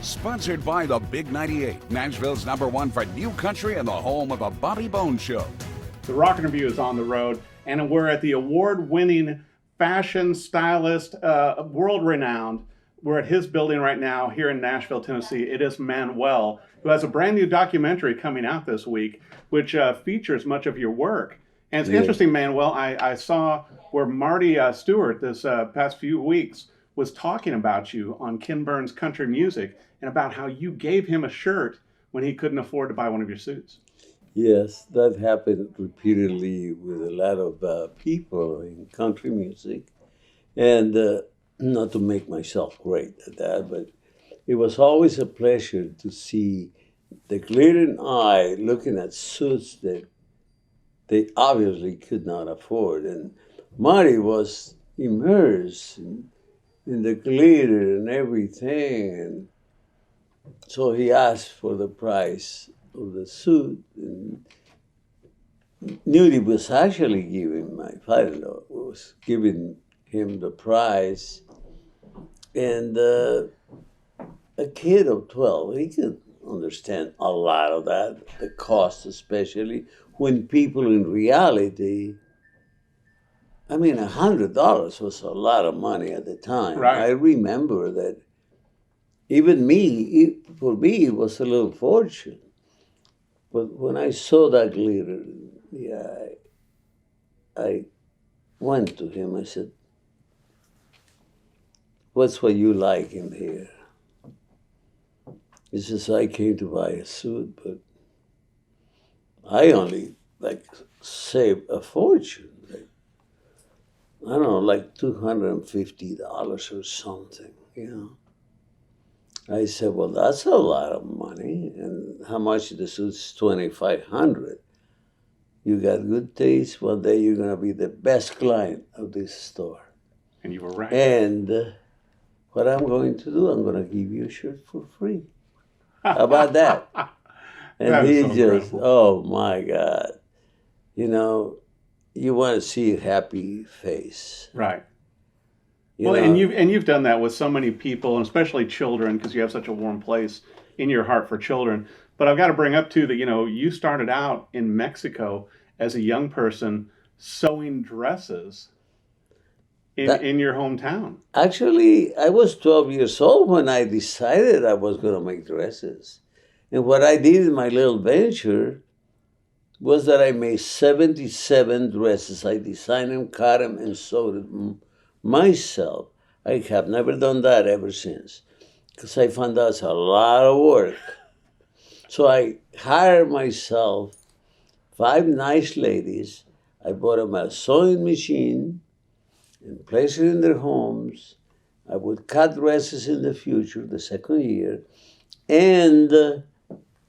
Sponsored by the Big 98, Nashville's #1 for new country and the home of the Bobby Bones Show. The Rock Interview is on the road, and we're at the award-winning fashion stylist, world-renowned. We're at his building right now here in Nashville, Tennessee. It is Manuel, who has a brand new documentary coming out this week, which features much of your work. And it's interesting, Manuel, I saw where Marty Stewart this past few weeks was talking about you on Ken Burns' Country Music and about how you gave him a shirt when he couldn't afford to buy one of your suits. Yes, that happened repeatedly with a lot of people in country music. And not to make myself great at that, but it was always a pleasure to see the glittering eye looking at suits that they obviously could not afford. And Marty was immersed in the glitter and everything. And so he asked for the price of the suit. And Nudie was actually giving, my father-in-law was giving him the price. And a kid of 12, he could understand a lot of that, the cost especially, when people in reality, I mean, $100 was a lot of money at the time. Right. I remember that even for me, it was a little fortune. But when I saw that glitter, I went to him. I said, "What's what you like in here?" He says, "I came to buy a suit, but I only saved a fortune. I don't know, like $250 or something, I said, "Well, that's a lot of money. And how much the suit's $2,500. You got good taste. One day you're going to be the best client of this store." And you were right. And what I'm going to do, I'm going to give you a shirt for free. How about that? And That is he so just, incredible. oh my God. You want to see a happy face. Right. You Well, know? and you've done that with so many people, and especially children, because you have such a warm place in your heart for children. But I've got to bring up too that you started out in Mexico as a young person sewing dresses in your hometown. Actually, I was 12 years old when I decided I was going to make dresses. And what I did in my little venture was that I made 77 dresses. I designed them, cut them, and sewed them myself. I have never done that ever since because I found that's a lot of work. So I hired myself 5 nice ladies. I bought them a sewing machine and placed it in their homes. I would cut dresses in the future, the second year, and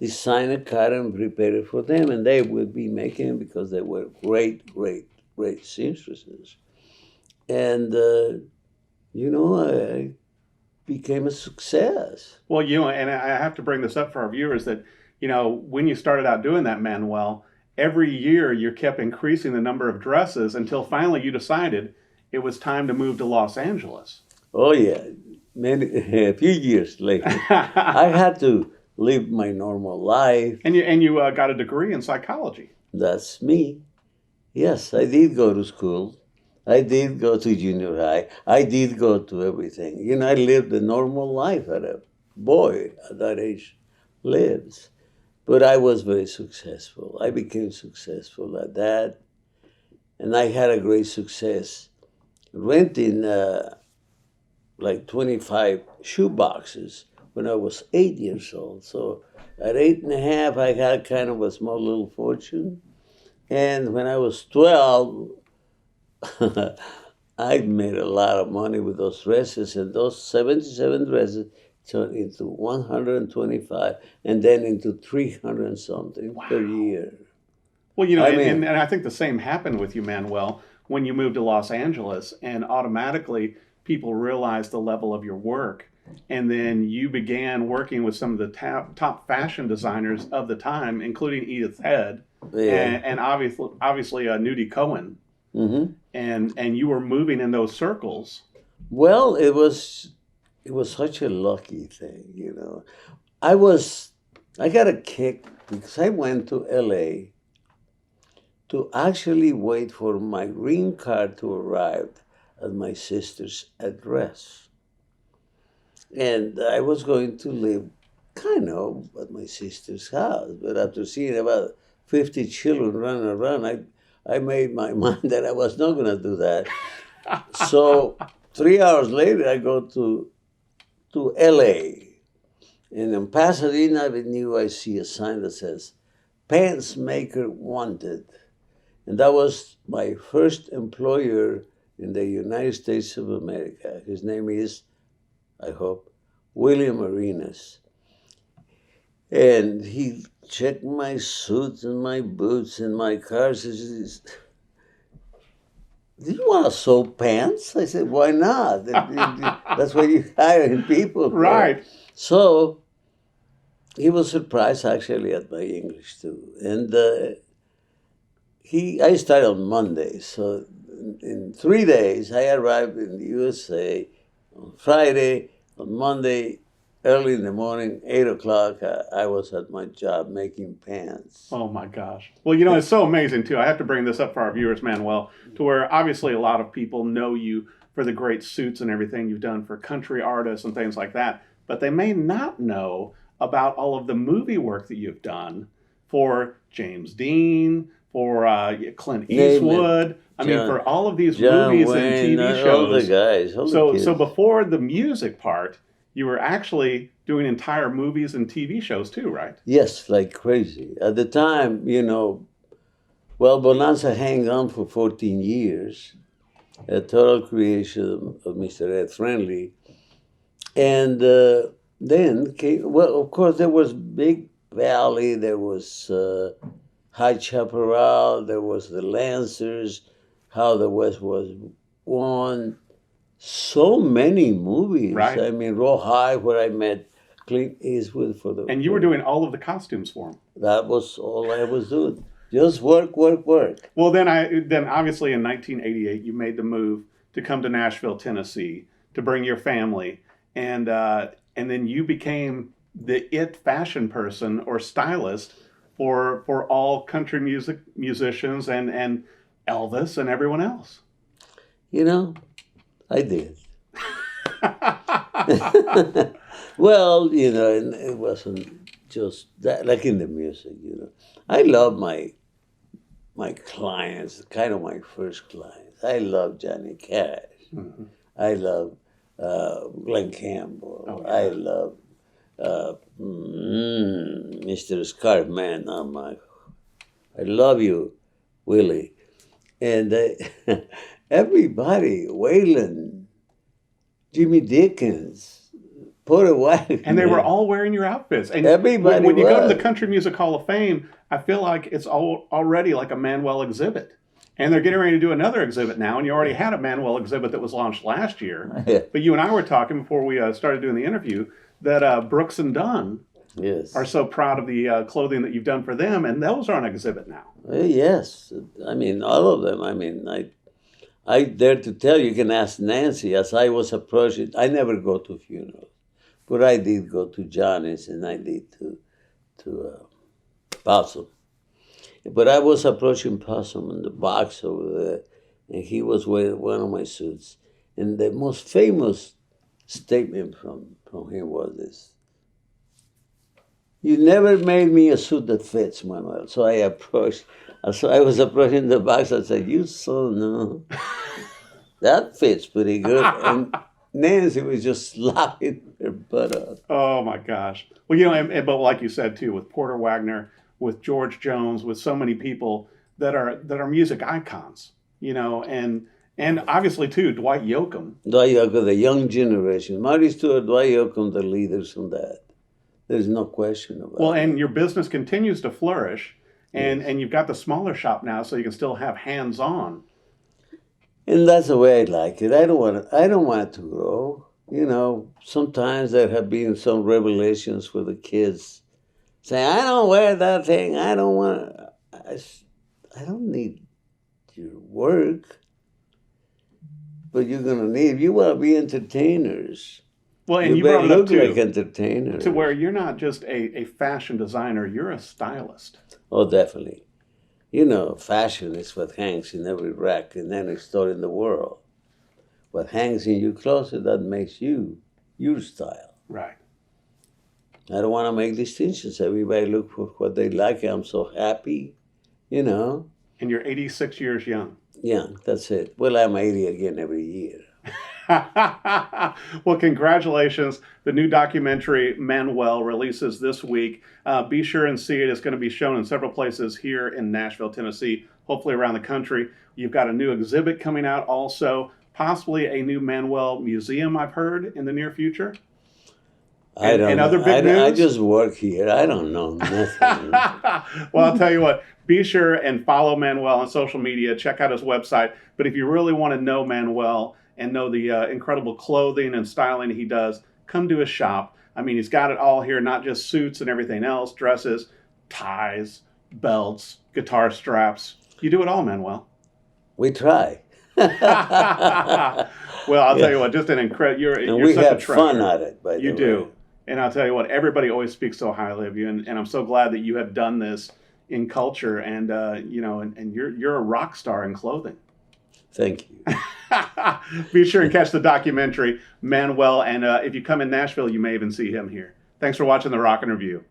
design a cut and prepare it for them. And they would be making it because they were great, great, great seamstresses. And, I became a success. Well, and I have to bring this up for our viewers that, when you started out doing that, Manuel, every year you kept increasing the number of dresses until finally you decided it was time to move to Los Angeles. Oh, yeah. A few years later, I had to live my normal life. And you got a degree in psychology. That's me. Yes, I did go to school. I did go to junior high. I did go to everything. I lived a normal life that a boy at that age lives. But I was very successful. I became successful at that. And I had a great success renting like 25 shoe boxes when I was 8 years old. So at 8 and a half, I had kind of a small little fortune. And when I was 12, I made a lot of money with those dresses, and those 77 dresses turned into 125 and then into 300 and something per year. Well, and I think the same happened with you, Manuel, when you moved to Los Angeles, and automatically people realized the level of your work. And then you began working with some of the top fashion designers of the time, including Edith Head, and obviously Nudie Cohen. Mm-hmm. And you were moving in those circles. Well, it was it was such a lucky thing, you know. I got a kick because I went to LA to actually wait for my green card to arrive at my sister's address. And I was going to live kind of at my sister's house. But after seeing about 50 children running around, I made my mind that I was not going to do that. So 3 hours later, I go to LA. And on Pasadena Avenue, I see a sign that says, Pants Maker Wanted. And that was my first employer in the United States of America. His name is, I hope, William Arenas. And he checked my suits and my boots and my cars. He says, do you want to sew pants? I said, why not? That's what you hire people for. Right. So he was surprised actually at my English too. And I started on Monday. So in 3 days, I arrived in the USA on Friday. On Monday, early in the morning, 8 o'clock, I was at my job making pants. Oh my gosh. Well, you know, it's so amazing too. I have to bring this up for our viewers, Manuel, to where obviously a lot of people know you for the great suits and everything you've done for country artists and things like that, but they may not know about all of the movie work that you've done for James Dean, for Clint Eastwood. I mean, for all of these movies Wayne, and TV shows. All the guys. So before the music part, you were actually doing entire movies and TV shows too, right? Yes, like crazy. At the time, you know, well, Bonanza hang on for 14 years, a total creation of Mr. Ed Friendly. And then came, well, of course, there was Big Valley, there was High Chaparral, there was The Lancers, How the West Was Won. So many movies. Right. I mean, Raw High, where I met Clint Eastwood for the. And you were doing all of the costumes for him. That was all I was doing. Just work, work, work. Well, then obviously in 1988 you made the move to come to Nashville, Tennessee, to bring your family, and then you became the it fashion person or stylist for all country musicians and Elvis and everyone else. You know, I did. Well, you know, and it wasn't just that, like in the music, you know. I love my clients, kind of my first clients. I love Johnny Cash. Mm-hmm. I love Glenn Campbell. Oh, yeah. I love Mr. Scarf Man. I love you, Willie. And everybody, Waylon, Jimmy Dickens, Porter White. And they were all wearing your outfits. And everybody when you go to the Country Music Hall of Fame, I feel like it's already like a Manuel exhibit. And they're getting ready to do another exhibit now, and you already had a Manuel exhibit that was launched last year. Yeah. But you and I were talking before we started doing the interview that Brooks and Dunn are so proud of the clothing that you've done for them, and those are on exhibit now. Yes. I mean, all of them. I mean, I dare to tell you, can ask Nancy, as I was approaching, I never go to funerals, but I did go to Johnny's and I did to Possum. But I was approaching Possum in the box over there, and he was wearing one of my suits. And the most famous statement from him was this: "You never made me a suit that fits, Manuel." So I was approaching the box. I said, "You son, no, that fits pretty good." And Nancy was just slapping her butt up. Oh my gosh! Well, you know, but like you said too, with Porter Wagner, with George Jones, with so many people that are music icons, you know, and obviously too, Dwight Yoakam. Dwight Yoakam, the young generation. Marty Stewart, Dwight Yoakam, the leaders on that. There's no question about it. Well, and your business continues to flourish, and you've got the smaller shop now, so you can still have hands-on. And that's the way I like it. I don't want it to grow. You know, sometimes there have been some revelations for the kids saying, "I don't wear that thing. I don't want." I don't need your work, but you're gonna need. If you want to be entertainers, Well, and you better brought it up look too, like entertainer. to where you're not just a fashion designer, you're a stylist. Oh, definitely. You know, fashion is what hangs in every rack in any store in the world. What hangs in your closet, that makes you, your style. Right. I don't want to make distinctions. Everybody look for what they like. I'm so happy, you know. And you're 86 years young. Yeah, that's it. Well, I'm 80 again every year. Well, congratulations. The new documentary, Manuel, releases this week. Be sure and see it. It's going to be shown in several places here in Nashville, Tennessee, hopefully around the country. You've got a new exhibit coming out also, possibly a new Manuel museum, I've heard, in the near future. I don't and other know. big news? I just work here. I don't know nothing. Well, I'll tell you what, be sure and follow Manuel on social media. Check out his website. But if you really want to know Manuel and know the incredible clothing and styling he does, come to his shop. I mean, he's got it all here, not just suits and everything else, dresses, ties, belts, guitar straps. You do it all, Manuel. We try. Well, I'll tell you what, just an incredible, you're we such a have treasure. fun at it, by the way. You do. And I'll tell you what, everybody always speaks so highly of you, and I'm so glad that you have done this in culture, and and you're a rock star in clothing. Thank you. Be sure and catch the documentary, Manuel, and if you come in Nashville, you may even see him here. Thanks for watching the Rockin' Review.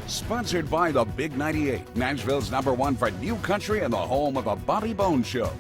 Sponsored by the Big 98, Nashville's #1 for new country and the home of a Bobby Bones Show.